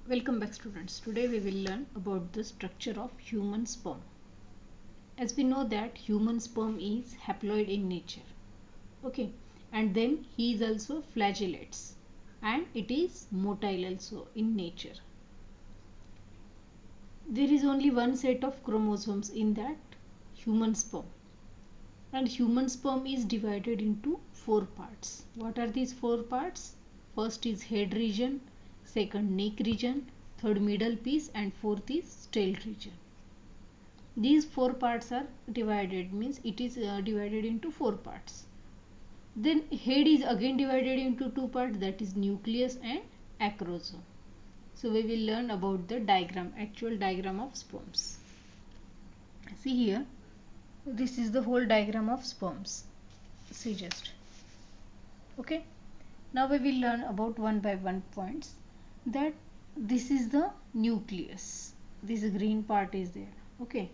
Welcome back students. Today we will learn about the structure of human sperm. As we know that human sperm is haploid in nature. Okay. And then he is also flagellates. And it is motile also in nature. There is only one set of chromosomes in that human sperm. And human sperm is divided into 4 parts. What are these 4 parts? First is head region, second neck region, third middle piece, and fourth is tail region. These 4 parts are divided, means it is divided into 4 parts. Then head is again divided into 2 parts, that is nucleus and acrosome. So we will learn about the diagram, actual diagram of sperms. See here, this is the whole diagram of sperms. See just. Okay. Now we will learn about one by one points. That this is the nucleus. This green part is there. Okay.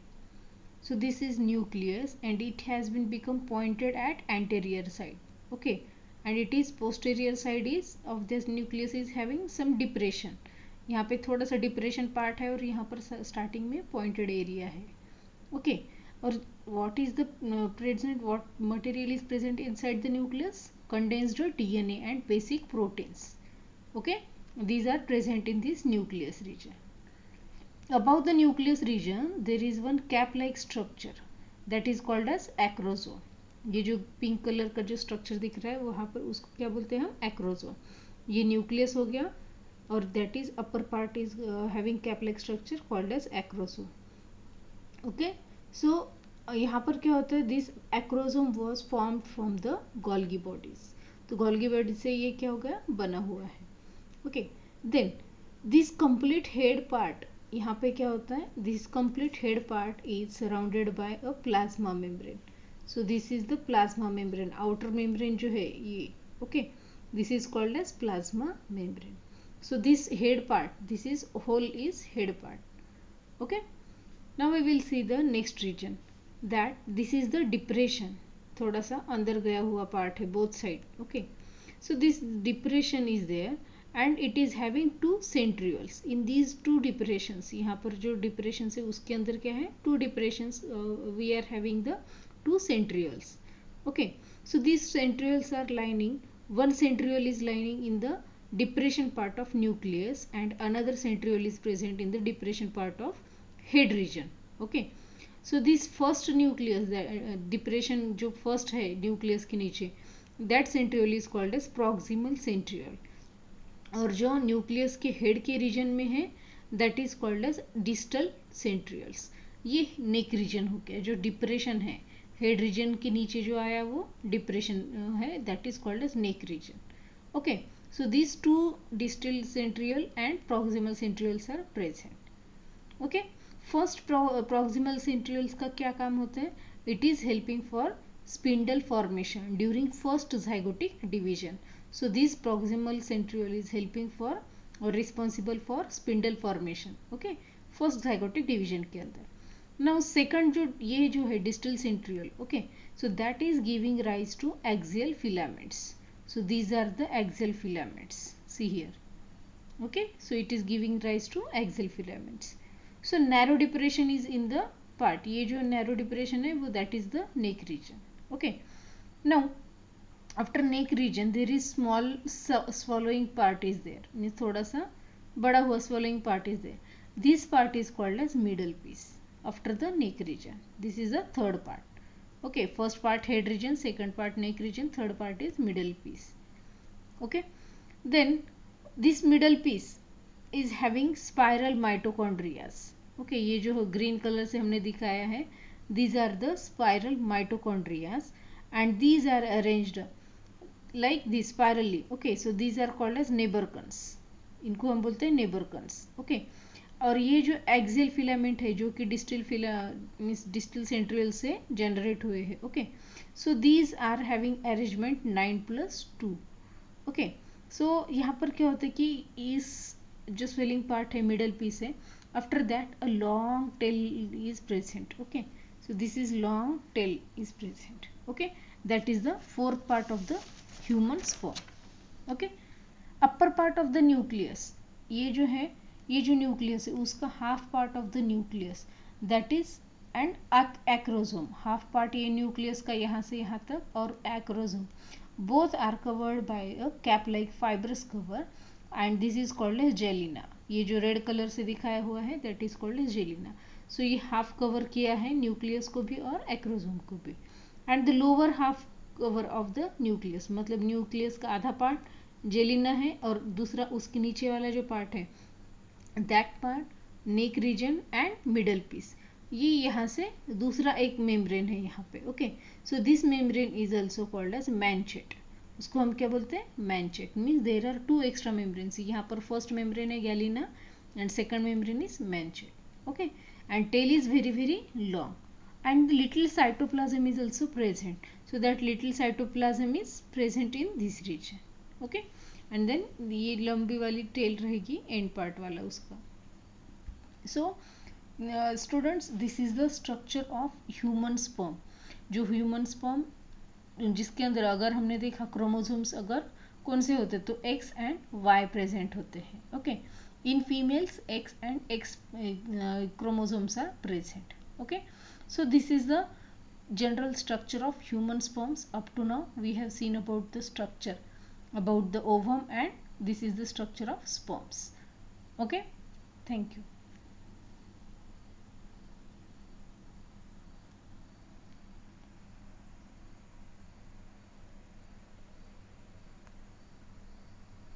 So this is nucleus and it has been become pointed at anterior side. Okay. And it is posterior side is of this nucleus is having some depression. यहाँ पे थोड़ा सा depression part है और यहाँ पर starting में pointed area है. ओके. और what is the present, what material is present inside the nucleus? Condensed DNA and basic proteins. Okay. These are present in this nucleus region. Above the nucleus region there is one cap like structure that is called as acrosome. ये जो pink colour का जो structure दिख रहा है वहाँ पर उसको क्या बोलते हैं हम? एक्रोसोम. ये न्यूक्लियस हो गया और that is upper part is having cap like structure called as acrosome. Okay. So यहाँ पर क्या होता है? This acrosome was formed from the Golgi bodies. तो गोल्गी बॉडी से ये क्या हो गया? बना हुआ है. Okay. Then this complete head part, यहाँ पे क्या होता है? This complete head part is surrounded by a plasma membrane. So this is the plasma membrane. Outer membrane जो है ये. Okay. This is called as plasma membrane. So this head part, this is whole is head part. Okay. Now we will see the next region. That this is the depression. थोड़ा सा अंदर गया हुआ part है both side. Okay. So this depression is there and it is having two centrioles. In these two depressions, यहाँ पर जो depressions है उसके अंदर क्या है? Two depressions, we are having the two centrioles. Okay. So these centrioles are lining, one centriole is lining in the depression part of nucleus and another centriole is present in the depression part of head region. Okay. So this first nucleus, depression जो first है nucleus के नीचे, that centriole is called as proximal centriole. और जो nucleus के head के region में है that is called as distal centrioles. ये नेक रीजन हो गया. जो डिप्रेशन है हेड रीजन के नीचे जो आया वो डिप्रेशन है, that is called as neck region. Okay. So this two distal centriole and proximal centrioles are present. Okay. First proximal centrioles का क्या काम होता है? It is helping for spindle formation during first zygotic division. So this proximal centriole is helping for or responsible for spindle formation. Okay. first zygotic division के अंदर. Now second जो ये जो है distal centriole. Okay. So that is giving rise to axial filaments. So these are the axial filaments. See here. Okay. So it is giving rise to axial filaments. So narrow depression is in the part. ये जो narrow depression है वो that is the neck region. Okay. Now after neck region there is small swallowing part is there. means थोड़ा सा बड़ा हुआ swallowing part is there. This part is called as middle piece after the neck region. This is the third part. Okay. first part head region, second part neck region, third part is middle piece. Okay. Then this middle piece is having spiral mitochondria. Okay. ये जो green colour से हमने दिखाया है, these are the spiral mitochondria and these are arranged like this spirally. Okay. so these are called as neighborkins. इनको हम बोलते हैं neighborkins. Okay. और ये जो axial filament है जो कि distal centriole से generate हुए हैं. Okay. so these are having arrangement 9+2. Okay. so यहाँ पर क्या होता है कि इस जो swelling part है middle piece है, after that a long tail is present. Okay. so this is long tail is present. Okay. that is the fourth part of the human sperm. Okay. upper part of the nucleus, ये जो है ये जो nucleus है उसका half part of the nucleus that is and acrosome, half part ये nucleus का यहाँ से यहाँ तक, और acrosome both are covered by a cap like fibrous cover and this is called as जेलिना। ये जो रेड कलर से दिखाया हुआ है दैट इज कॉल्ड एज जेलिना। सो ये हाफ कवर किया है न्यूक्लियस को भी और एक्रोसोम को भी। And the lower half cover of the nucleus, मतलब न्यूक्लियस का आधा पार्ट जेलिना है और दूसरा उसके नीचे वाला जो पार्ट है that part neck region and middle piece, ये यहाँ से दूसरा एक मेम्ब्रेन है यहाँ पे। Okay, so this membrane is also called as manchette. उसको हम क्या बोलते हैं? Manchette. Means there are two extra membranes. यहाँ पर फर्स्ट मेम्ब्रेन है गैलिना and second membrane is manchette. Okay, and tail is very very long and little cytoplasm is also present, so that little cytoplasm is present in this region. Okay, and then ये लंबी वाली tail रहेगी and part वाला उसका। So students, this is the structure of human sperm. जो human sperm जिसके अंदर अगर हमने देखा क्रोमोसोम्स अगर कौन से होते तो एक्स एंड वाई प्रेजेंट होते हैं। Okay, in females x and x chromosomes are present. Okay, so this is the general structure of human sperms. Up to now we have seen about the structure about the ovum and this is the structure of sperms. Okay, thank you.